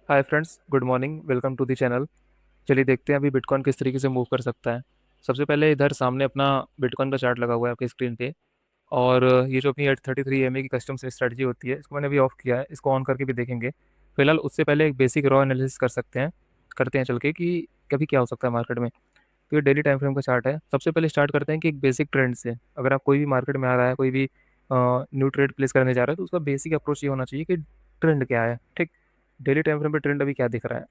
Hi friends, good morning. Welcome to the channel. चलिए देखते हैं अभी बिटकॉइन किस तरीके से मूव कर सकता है। सबसे पहले इधर सामने अपना बिटकॉइन का चार्ट लगा हुआ है आपकी स्क्रीन पे। और ये जो अपनी 33 EMA की कस्टम से स्ट्रेटजी होती है, इसको मैंने अभी ऑफ किया है। इसको ऑन करके भी देखेंगे। फिलहाल उससे पहले एक बेसिक रॉ एनालिसिस कर सकते हैं, करते हैं चल के कि कभी क्या हो सकता है मार्केट में। तो ये डेली टाइम फ्रेम का चार्ट है। सबसे पहले स्टार्ट करते हैं कि एक बेसिक ट्रेंड से। अगर आप कोई भी मार्केट में आ रहा है, कोई भी न्यू ट्रेड प्लेस करने जा रहा है, तो उसका बेसिक अप्रोच ये होना चाहिए कि ट्रेंड क्या है। ठीक, डेली टाइम फ्रेम पे ट्रेंड अभी क्या दिख रहा है।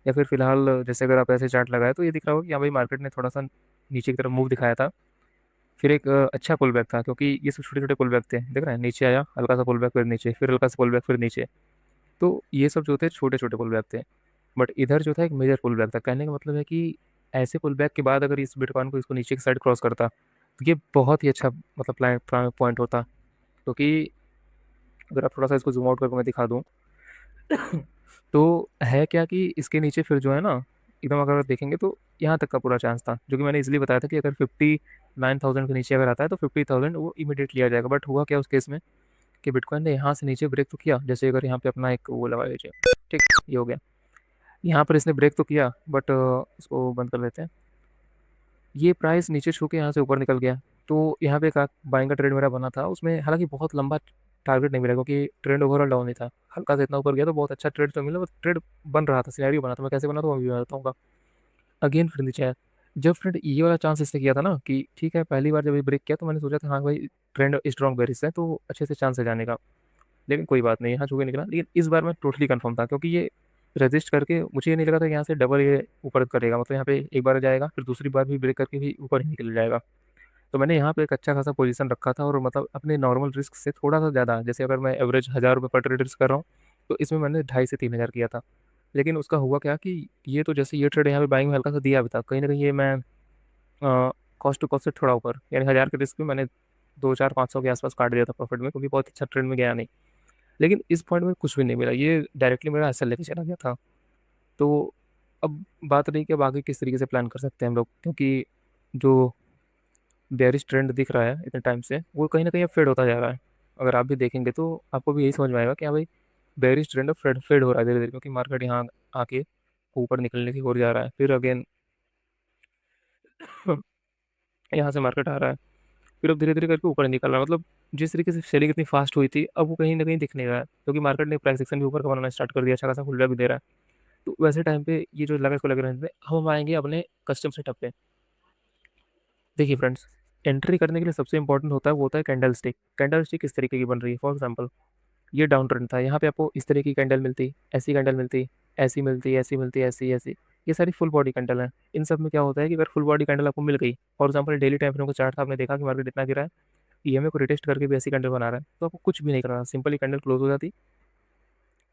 या फिर फिलहाल जैसे अगर आप ऐसे चार्ट लगाए तो ये दिख रहा होगा कि हाँ भाई, मार्केट ने थोड़ा सा नीचे की तरफ मूव दिखाया था। फिर एक अच्छा पुल बैक था, क्योंकि ये सब छोटे छोटे पुल बैक थे। देख रहे हैं, नीचे आया हल्का सा पुल बैक, फिर नीचे, फिर हल्का सा पुल बैक, फिर नीचे। तो ये सब जो थे छोटे छोटे पुल बैक थे। बट इधर जो था एक मेजर पुल बैक था। कहने का मतलब है कि ऐसे पुल बैक के बाद अगर इस बिटकॉइन को इसको नीचे की साइड क्रॉस करता तो ये बहुत ही अच्छा मतलब पॉइंट होता। क्योंकि अगर आप थोड़ा सा इसको जूम आउट करके मैं दिखा दूँ तो है क्या कि इसके नीचे फिर जो है ना, एकदम अगर देखेंगे तो यहाँ तक का पूरा चांस था, जो कि मैंने इसलिए बताया था कि अगर 59,000 के नीचे अगर आता है तो 50,000 वो इमीडिएटली आ जाएगा। बट हुआ क्या उस केस में कि बिटकॉइन ने यहाँ से नीचे ब्रेक तो किया। जैसे अगर यहाँ पे अपना एक वो लगा लीजिए, ठीक, ये हो गया। यहाँ पर इसने ब्रेक तो किया, बट इसको बंद कर लेते हैं। ये प्राइस नीचे छू के यहाँ से ऊपर निकल गया। तो यहाँ पे एक बाइंग का ट्रेड मेरा बना था, उसमें हालांकि बहुत लंबा टारगेट नहीं मिला, क्योंकि ट्रेंड ओवरऑल डाउन ही था। हल्का से इतना ऊपर गया तो बहुत अच्छा ट्रेड तो मिला, बस ट्रेड बन रहा था, सिनेरियो बना था। मैं कैसे बना तो मैं भी बताऊंगा। अगेन फिर नीचे आया। जब फ्रेंड ये वाला चांस इसने किया था ना कि ठीक है, पहली बार जब ये ब्रेक किया तो मैंने सोचा था हाँ भाई, ट्रेंड स्ट्रॉन्ग बेरिस है तो अच्छे से चांस है जाने का। लेकिन कोई बात नहीं, यहाँ छू के निकला। लेकिन इस बार मैं टोटली कंफर्म था, क्योंकि ये रजिस्ट करके मुझे ये नहीं लगा था कि यहाँ से डबल ये ऊपर करेगा। मतलब यहाँ पे एक बार जाएगा, फिर दूसरी बार भी ब्रेक करके भी ऊपर ही निकल जाएगा। तो मैंने यहाँ पे एक अच्छा खासा पोजीशन रखा था, और मतलब अपने नॉर्मल रिस्क से थोड़ा सा ज़्यादा, जैसे अगर मैं एवरेज 1,000 रुपये पर ट्रेड रिस्क कर रहा हूँ, तो इसमें मैंने 2,500 से 3,000 किया था। लेकिन उसका हुआ क्या कि ये तो जैसे ये ट्रेड यहाँ पे बाइंग में हल्का सा दिया भी था, कहीं ना कहीं ये मैं कॉस्ट टू कॉस्ट से थोड़ा ऊपर, यानी 1,000 के रिस्क में मैंने 2, 4, 500 के आसपास काट दिया था प्रॉफिट में, क्योंकि बहुत अच्छा ट्रेंड में गया नहीं। लेकिन इस पॉइंट में कुछ भी नहीं मिला, ये डायरेक्टली मेरा एसएल लेके चला गया था। तो अब बात रही कि अब आगे किस तरीके से प्लान कर सकते हैं हम लोग, क्योंकि जो बेयरिश ट्रेंड दिख रहा है इतने टाइम से, वो कहीं ना कहीं अब फेड होता जा रहा है। अगर आप भी देखेंगे तो आपको भी यही समझ में आएगा कि हाँ भाई, बेयरिश ट्रेंड अब फेड फेड हो रहा है धीरे धीरे, क्योंकि मार्केट यहाँ आके ऊपर निकलने की ओर जा रहा है। फिर अगेन यहाँ से मार्केट आ रहा है, फिर अब धीरे धीरे करके ऊपर निकल रहा है। मतलब जिस तरीके से सेलिंग इतनी फास्ट हुई थी, अब वो कहीं ना कहीं दिख नहीं रहा है, क्योंकि मार्केट ने प्राइस एक्शन भी ऊपर का बनाना स्टार्ट कर दिया, अच्छा खासा खुला भी दे रहा है। तो वैसे टाइम पे ये जो लगा, इसको लग रहा है हम आएंगे अपने कस्टम सेटअप पे। देखिए फ्रेंड्स, एंट्री करने के लिए सबसे इंपॉर्टेंट होता है, वो होता है कैंडल स्टिक। कैंडल स्टिक किस तरीके की बन रही है। फॉर एग्जाम्पल, ये डाउन ट्रेंड था, यहाँ पे आपको इस तरीके की कैंडल मिलती, ऐसी कैंडल मिलती, ऐसी मिलती, ऐसी मिलती, ऐसी ऐसी। ये सारी फुल बॉडी कैंडल है। इन सब में क्या होता है कि अगर फुल बॉडी कैंडल आपको मिल गई, for example daily time frame का चार्ट था, आपने देखा कि मार्केट इतना गिरा है, ईएमए को रिटेस्ट करके भी ऐसी कैंडल बना रहा है, तो आपको कुछ भी नहीं करना, सिंपली कैंडल क्लोज हो जाती।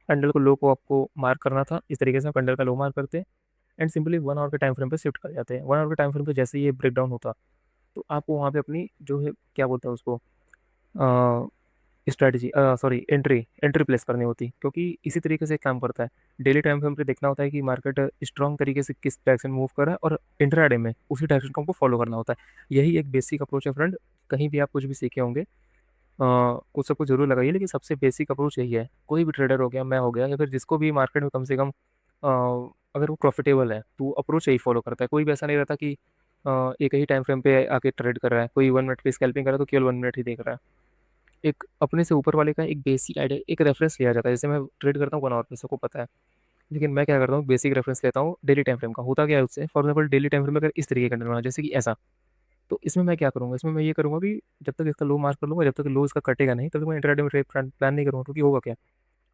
कैंडल को लो को आपको मार्क करना था, इस तरीके से आप कैंडल का लो मार्क करते हैं, एंड सिंपली 1 आवर के टाइम फ्रेम पे शिफ्ट कर जाते हैं। 1 आवर के टाइम फ्रेम पे जैसे ये ब्रेक डाउन होता, तो आपको वहाँ पे अपनी जो है, क्या बोलते हैं उसको, strategy, sorry, entry entry place करनी होती, क्योंकि इसी तरीके से काम करता है। डेली टाइम फ्रेम पे देखना होता है कि मार्केट स्ट्रॉन्ग तरीके से किस डायरेक्शन मूव कर रहा है, और इंट्राडे में उसी डायरेक्शन को हमको फॉलो करना होता है। यही एक बेसिक अप्रोच है फ्रेंड। कहीं भी आप कुछ भी सीखे होंगे, उस सबको जरूर लगाइए, लेकिन सबसे बेसिक अप्रोच यही है। कोई भी ट्रेडर हो गया, मैं हो गया, या फिर जिसको भी मार्केट में कम से कम अगर वो प्रॉफिटेबल है, तो अप्रोच यही फॉलो करता है। कोई भी ऐसा नहीं रहता कि एक ही टाइम फ्रेम पे आके ट्रेड कर रहा है। कोई 1 मिनट की स्कैल्पिंग कर रहा है तो केवल 1 मिनट ही देख रहा है। एक अपने से ऊपर वाले का एक बेसिक आइडिया, एक रेफरेंस लिया जाता है। जैसे मैं ट्रेड करता हूँ 1 आवर पे, सबको पता है। लेकिन मैं क्या करता हूँ, बेसिक रेफरेंस लेता हूँ डेली टाइम फ्रेम का। होता क्या है उससे, for example daily time frame में अगर इस तरीके का कैंडल बना, जैसे कि ऐसा, तो इसमें मैं क्या करूँगा, इसमें मैं ये करूँगा कि जब तक इसका लो मार्क कर लूँगा, जब तक लो इसका कटेगा नहीं, तब तक मैं इंट्राडे में ट्रेड प्लान नहीं करूँगा। क्योंकि होगा क्या,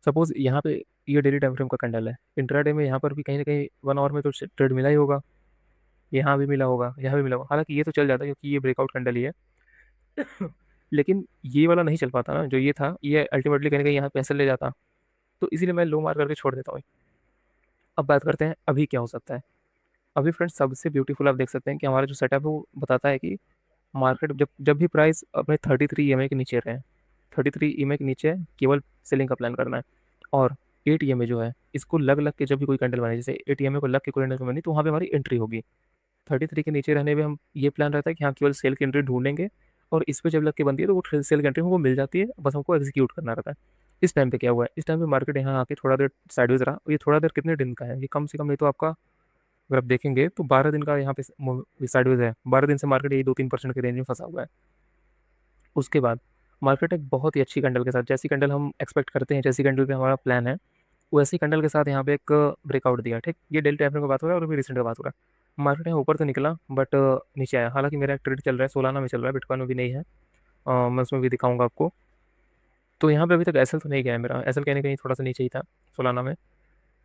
सपोज यहाँ पे ये डेली टाइम फ्रेम का कैंडल है, इंट्राडे में यहाँ पर भी कहीं ना कहीं 1 आवर में तो ट्रेड मिला ही होगा, यहाँ भी मिला होगा, यहाँ भी मिला होगा। हालांकि ये तो चल जाता है, क्योंकि ये ब्रेकआउट कैंडल ही है। लेकिन ये वाला नहीं चल पाता ना, जो ये था, ये अल्टीमेटली कहीं ना कहीं यहाँ पैसे ले जाता। तो इसीलिए मैं लो मार करके छोड़ देता हूँ। अब बात करते हैं अभी क्या हो सकता है। अभी फ्रेंड्स, सबसे ब्यूटीफुल आप देख सकते हैं कि हमारा जो सेटअप है वो बताता है कि मार्केट जब जब भी प्राइस अपने 33 EMA के नीचे रहे, 33 EMA के नीचे केवल सेलिंग का प्लान करना है। और 8 EMA जो है, इसको लग लग के जब भी कोई कैंडल बने, जैसे 8 EMA को लग के कोई कैंडल बनी, तो वहाँ पे हमारी एंट्री होगी। 33 के नीचे रहने में हम ये प्लान रहता है कि हाँ, केवल सेल की एंट्री ढूंढेंगे। और इस पे जब लग के बनती है तो वो सेल की एंट्री हमको मिल जाती है, बस हमको एग्जीक्यूट करना रहता है। इस टाइम पे क्या हुआ है, इस टाइम पे मार्केट यहाँ आके थोड़ा देर साइडवेज रहा, और ये थोड़ा देर कितने दिन का है, ये कम से कम नहीं तो आपका, अगर आप देखेंगे तो 12 दिन का यहाँ पे साइडवेज है। 12 दिन से मार्केट यही 2-3% के रेंज में फंसा हुआ है। उसके बाद मार्केट एक बहुत ही अच्छी कैंडल के साथ, जैसी कैंडल हम एक्सपेक्ट करते हैं, जैसी कैंडल पे हमारा प्लान है, वैसी कैंडल के साथ यहाँ पे एक ब्रेकआउट दिया। ठीक, ये डेली टाइम फ्रेम की बात हो रहा है और अभी रिसेंट का बात हो रहा है। मार्केट यहाँ ऊपर तो निकला बट नीचे आया। हालांकि मेरा एक ट्रेड चल रहा है, सोलाना में चल रहा है, बिटकॉइन में भी नहीं है। मैं उसमें भी दिखाऊंगा आपको। तो यहाँ पे अभी तक एसएल तो नहीं गया है मेरा, एसएल कहीं ना कहीं थोड़ा सा नीचे ही था सोलाना में।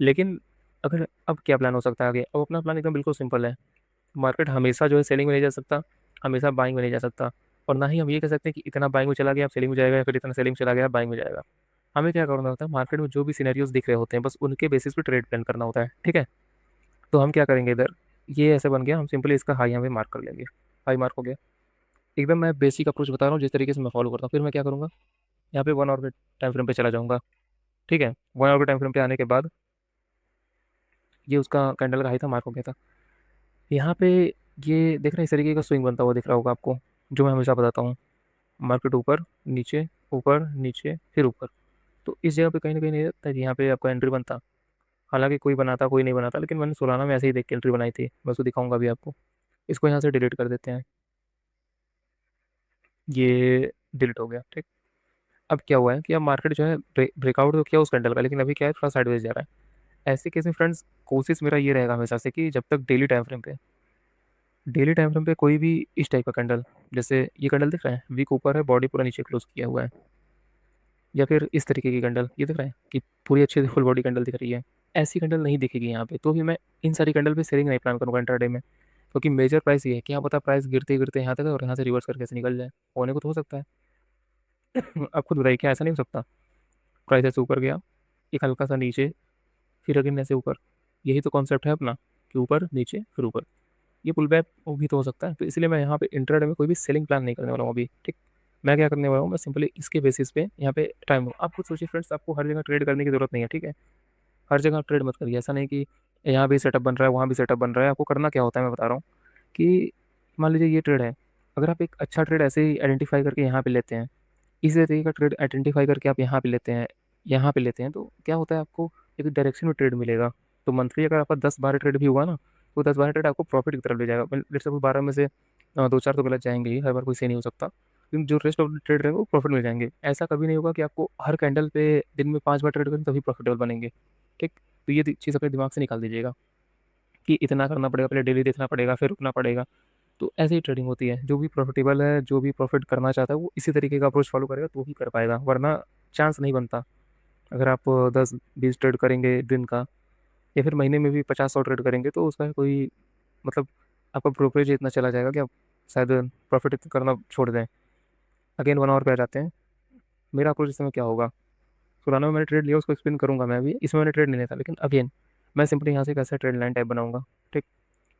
लेकिन अगर अब क्या प्लान हो सकता है आगे, अब अपना प्लान एकदम बिल्कुल सिंपल है। मार्केट हमेशा जो है सेलिंग में नहीं जा सकता, हमेशा बाइंग में नहीं जा सकता, और ना ही हम ये कह सकते हैं कि इतना बाइंग में चला गया अब सेलिंग में जाएगा, या फिर इतना सेलिंग में चला गया अब बाइंग में जाएगा। हमें क्या करना होता है, मार्केट में जो भी सिनेरियोज दिख रहे होते हैं बस उनके बेसिस पे ट्रेड प्लान करना होता है। ठीक है, तो हम क्या करेंगे इधर, ये ऐसे बन गया, हम सिंपली इसका हाई यहाँ पे मार्क कर लेंगे। हाई मार्क हो गया। एकदम मैं बेसिक अप्रोच बता रहा हूँ जिस तरीके से मैं फॉलो करता हूँ। फिर मैं क्या करूँगा, यहाँ पे 1 आवर के टाइम फ्रेम पे चला जाऊँगा। ठीक है, 1 आवर के टाइम फ्रेम पे आने के बाद ये उसका कैंडल का हाई था, मार्क हो गया था यहाँ पे। ये देख रहे हैं इस तरीके का स्विंग बनता हुआ दिख रहा होगा आपको, जो मैं हमेशा बताता हूँ। मार्केट ऊपर नीचे फिर ऊपर। तो इस जगह पे कहीं ना कहीं नहीं लगता कि यहाँ पे आपका एंट्री बनता। हालांकि कोई बनाता कोई नहीं बनाता, लेकिन मैंने सोलाना में ऐसे ही देख के एंट्री बनाई थी, मैं उसको दिखाऊंगा अभी आपको। इसको यहाँ से डिलीट कर देते हैं। ये डिलीट हो गया। ठीक, अब क्या हुआ है कि अब मार्केट जो है ब्रेकआउट तो किया उस कैंडल का, लेकिन अभी क्या है, थोड़ा साइडवेज जा रहा है। ऐसे केस में फ्रेंड्स, कोशिश मेरा ये रहेगा हमेशा से कि जब तक डेली टाइम फ्रेम पे कोई भी इस टाइप का कैंडल, जैसे ये कैंडल दिख रहा है, वीक ऊपर है, बॉडी पूरा नीचे क्लोज किया हुआ है, या फिर इस तरीके की कैंडल ये दिख रहा है कि पूरी अच्छी फुल बॉडी कैंडल दिख रही है, ऐसी कैंडल नहीं दिखेगी यहाँ पे, तो भी मैं इन सारी कैंडल पे सेलिंग नहीं प्लान करूँगा इंट्राडे में। क्योंकि मेजर प्राइस ये है कि यहाँ पता प्राइस गिरते गिरते यहाँ तक है और यहाँ से रिवर्स करके ऐसे निकल जाए, होने को तो हो सकता है। अब खुद बताइए, क्या ऐसा नहीं हो सकता? प्राइस ऐसे ऊपर गया, एक हल्का सा नीचे, फिर अगेन ऐसे ऊपर। यही तो कॉन्सेप्ट है अपना, कि ऊपर नीचे फिर ऊपर। ये पुल बैक वो भी तो हो सकता है, तो इसलिए मैं यहाँ पे इंट्राडे में कोई भी सेलिंग प्लान नहीं करने वाला हूँ अभी। ठीक, मैं क्या करने वाला हूँ, मैं सिंपली इसके बेसिस पे यहाँ पे टाइम, आप खुद सोचिए फ्रेंड्स, आपको हर जगह ट्रेड करने की जरूरत नहीं है। ठीक है, हर जगह ट्रेड मत करिए। ऐसा नहीं कि यहाँ भी सेटअप बन रहा है वहाँ भी सेटअप बन रहा है। आपको करना क्या होता है मैं बता रहा हूँ, कि मान लीजिए ये ट्रेड है, अगर आप एक अच्छा ट्रेड ऐसे ही आइडेंटिफाई करके यहाँ पे लेते हैं, इसी तरीके का ट्रेड आइडेंटिफाई करके आप यहाँ पे लेते हैं, यहाँ पे लेते हैं, तो क्या होता है, आपको एक डायरेक्शन में ट्रेड मिलेगा। तो मंथली अगर आपका 10-12 ट्रेड भी हुआ ना, तो 10-12 ट्रेड आपको प्रॉफिट की तरफ ले जाएगा। जैसे 12 में से 2-4 तो गलत जाएंगे ही, हर बार कोई सही नहीं हो सकता, लेकिन जो रेस्ट ऑफ ट्रेड रहेगा वो प्रॉफिट मिल जाएंगे। ऐसा कभी नहीं होगा कि आपको हर कैंडल पे दिन में 5 बार ट्रेड करें तभी प्रॉफिटेबल बनेंगे। ठीक, तो ये चीज़ अपने दिमाग से निकाल दीजिएगा कि इतना करना पड़ेगा, पहले डेली देखना पड़ेगा, फिर रुकना पड़ेगा। तो ऐसे ही ट्रेडिंग होती है, जो भी प्रॉफिटेबल है, जो भी प्रॉफिट करना चाहता है, वो इसी तरीके का अप्रोच फॉलो करेगा तो ही कर पाएगा, वरना चांस नहीं बनता। अगर आप 10-20 ट्रेड करेंगे दिन का, या फिर महीने में भी 50-100 ट्रेड करेंगे, तो उसका कोई मतलब, आपका ब्रोकरेज इतना चला जाएगा कि आप शायद प्रॉफिट करना छोड़ दें। अगेन 1 आवर पे आ जाते हैं। मेरा अप्रोच इस समय क्या होगा, सोलाना में मैंने ट्रेड लिया, उसको एक्सप्लेन करूंगा मैं अभी। इसमें मैंने ट्रेड नहीं लिया था, लेकिन अगेन मैं सिंपली यहाँ से एक ऐसा ट्रेड लाइन टाइप बनाऊंगा। ठीक,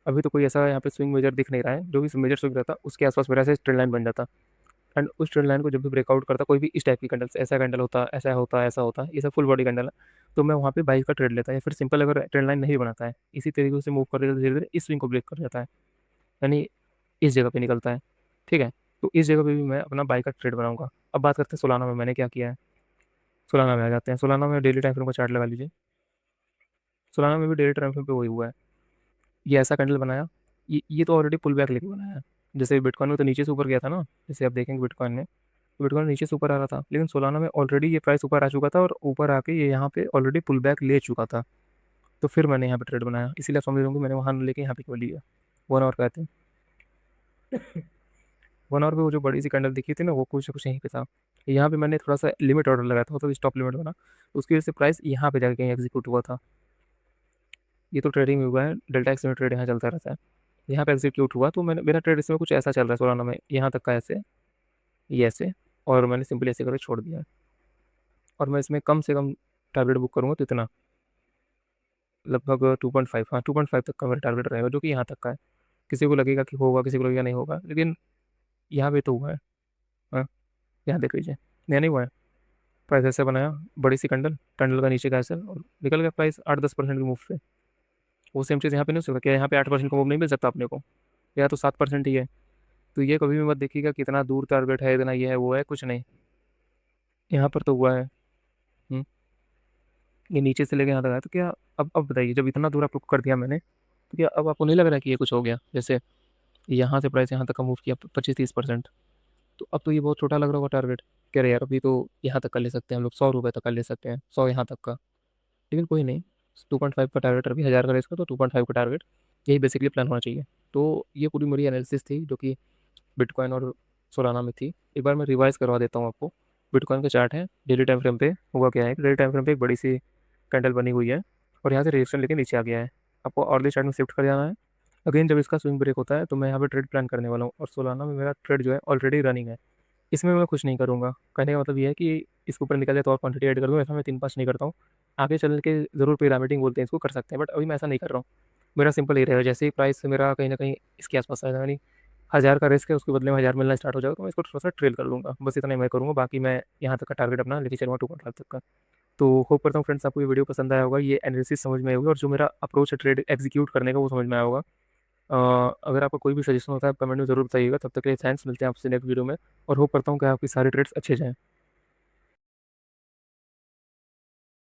अभी तो कोई ऐसा यहाँ पे स्विंग मेजर दिख नहीं रहा है, जो भी मेजर स्विंग रहता उसके आसपास मेरा ऐसे ट्रेड लाइन बन जाता। एंड उस ट्रेंड लाइन को जब भी ब्रेकआउट करता कोई भी इस टाइप की कैंडल, ऐसा कैंडल होता, ऐसा होता, ऐसा होता, ये सब फुल बॉडी कैंडल है, तो मैं वहाँ पे बाई का ट्रेड लेता है। या फिर सिंपल अगर ट्रेंड लाइन नहीं बनाता है, इसी तरीके से मूव कर देता है, धीरे धीरे इस स्विंग को ब्रेक कर जाता है, यानी इस जगह पे निकलता है। ठीक है, तो इस जगह पे भी मैं अपना बाई का ट्रेड बनाऊंगा। अब बात करते हैं सोलाना में मैंने क्या किया है। सोलाना में आ जाते हैं। सोलाना में डेली टाइम फ्रेम का चार्ट लगा लीजिए। सोलाना में भी डेली टाइम फ्रेम पे वही हुआ है, ये ऐसा कैंडल बनाया। ये तो ऑलरेडी पुल बैक लेके बनाया है। जैसे बिटकॉइन में तो नीचे से ऊपर गया था ना, जैसे आप देखेंगे बिटकॉइन में, तो बिटकॉइन नीचे से ऊपर आ रहा था, लेकिन सोलाना में ऑलरेडी ये प्राइस ऊपर आ चुका था, और ऊपर आके ये यहाँ पे ऑलरेडी पुल बैक ले चुका था। तो फिर मैंने यहाँ पे ट्रेड बनाया, इसीलिए आप समझ रहे होंगे मैंने वहाँ लेके यहाँ पे क्यों लिया। 1 आवर कहते हैं। 1 आवर पे वो जो बड़ी सी कैंडल दिखी थी ना, वो कुछ कुछ यहीं पे था। यहाँ पे मैंने थोड़ा सा लिमिट ऑर्डर लगाया था, मतलब स्टॉप लिमिट बना, तो उसकी वजह से प्राइस यहाँ पे जाके कहीं एग्जीक्यूट हुआ था। ये तो ट्रेडिंग में हुआ है, डेल्टा एक्स में ट्रेड यहाँ चलता रहता है। यहाँ पे एग्जीक्यूट हुआ, तो मैंने, मेरा ट्रेड इसमें कुछ ऐसा चल रहा है सोलाना में, यहाँ तक का ऐसे, ये ऐसे, और मैंने सिंपली ऐसे करके छोड़ दिया है। और मैं इसमें कम से कम टारगेट बुक करूँगा तो इतना, लगभग 2.5, हाँ 2.5 तक का मेरा टारगेट रहेगा, जो कि यहाँ तक का है। किसी को लगेगा कि होगा, किसी को लगेगा नहीं होगा, लेकिन यहाँ पे तो हुआ है। हाँ, यहाँ देख लीजिए, यहाँ नहीं हुआ है। प्राइस ऐसे बनाया, बड़ी सी कंडल, कंडल का नीचे का ऐसे, और निकल गया प्राइस 8-10% के मूव से। वो सेम चीज़ यहाँ पे नहीं हो सकता क्या? यहाँ पे 8% का मूव नहीं मिल सकता अपने को, या तो 7% ही है। तो ये कभी भी मत देखिएगा कितना दूर टारगेट है, इतना ये है वो है, कुछ नहीं। यहाँ पर तो हुआ है। ये नीचे से लेके यहाँ तक आया, तो क्या अब बताइए, जब इतना दूर आपको कर दिया मैंने, तो क्या अब आपको नहीं लग रहा है कि ये कुछ हो गया? जैसे यहाँ से प्राइस यहाँ तक का मूव किया 25-30%, तो अब तो ये बहुत छोटा लग रहा होगा टारगेट। कह रहे यार अभी तो यहाँ तक कर ले सकते हैं हम लोग, 100 रुपये तक कर ले सकते हैं, 100 यहाँ तक का। लेकिन कोई नहीं, 2.5 का टारगेट, अभी 1000 का रेस का तो 2.5 का टारगेट, यही बेसिकली प्लान होना चाहिए। तो ये पूरी मेरी एनालिसिस थी जो कि बिटकॉइन और सोलाना में थी। एक बार मैं रिवाइज करवा देता हूँ आपको। बिटकॉइन का चार्ट है, डेली टाइम फ्रेम पे हुआ क्या है, डेली टाइम फ्रेम पे एक बड़ी सी कैंडल बनी हुई है और यहाँ से रेजिस्टेंस लेके नीचे आ गया है। आपको अर्ली चार्ट में शिफ्ट कर जाना है। अगेन जब इसका स्विंग ब्रेक होता है तो मैं यहाँ पे ट्रेड प्लान करने वाला हूँ, और सोलाना में मेरा ट्रेड जो है ऑलरेडी रनिंग है। इसमें मैं कुछ नहीं करूँगा। कहने का मतलब ये है कि इसके ऊपर निकल जाए तो और क्वांटिटी ऐड कर दूँ, ऐसा मैं 3-5 नहीं करता हूँ। आगे चल के ज़रूर पिरामिडिंग बोलते हैं इसको, कर सकते हैं, बट अभी मैं ऐसा नहीं कर रहा हूँ। मेरा सिंपल ये रहेगा, जैसे ही प्राइस मेरा कहीं ना कहीं इसके आसपास आएगा, यानी 1000 का रिस्क है, उसके बदले में 1000 मिलना स्टार्ट हो जाएगा, तो मैं इसको थोड़ा सा ट्रेल कर लूँगा, बस इतना ही मैं करूँगा। बाकी मैं यहाँ तक का टारगेट अपना लेके चलूँगा 2.5 तक का। तो होप करता हूँ फ्रेंड्स आपको ये वीडियो पसंद आया होगा, ये एनालिसिस समझ में आई होगी, और जो मेरा अप्रोच है ट्रेड एग्जीक्यूट करने का वो समझ में आया होगा। अगर आपका कोई भी सजेशन होता है आप कमेंट में ज़रूर बताइएगा। तब तक के लिए थैंक्स, मिलते हैं आपसे नेक्स्ट वीडियो में, और होप करता हूँ कि आपकी सारी ट्रेड्स अच्छे जाएँ।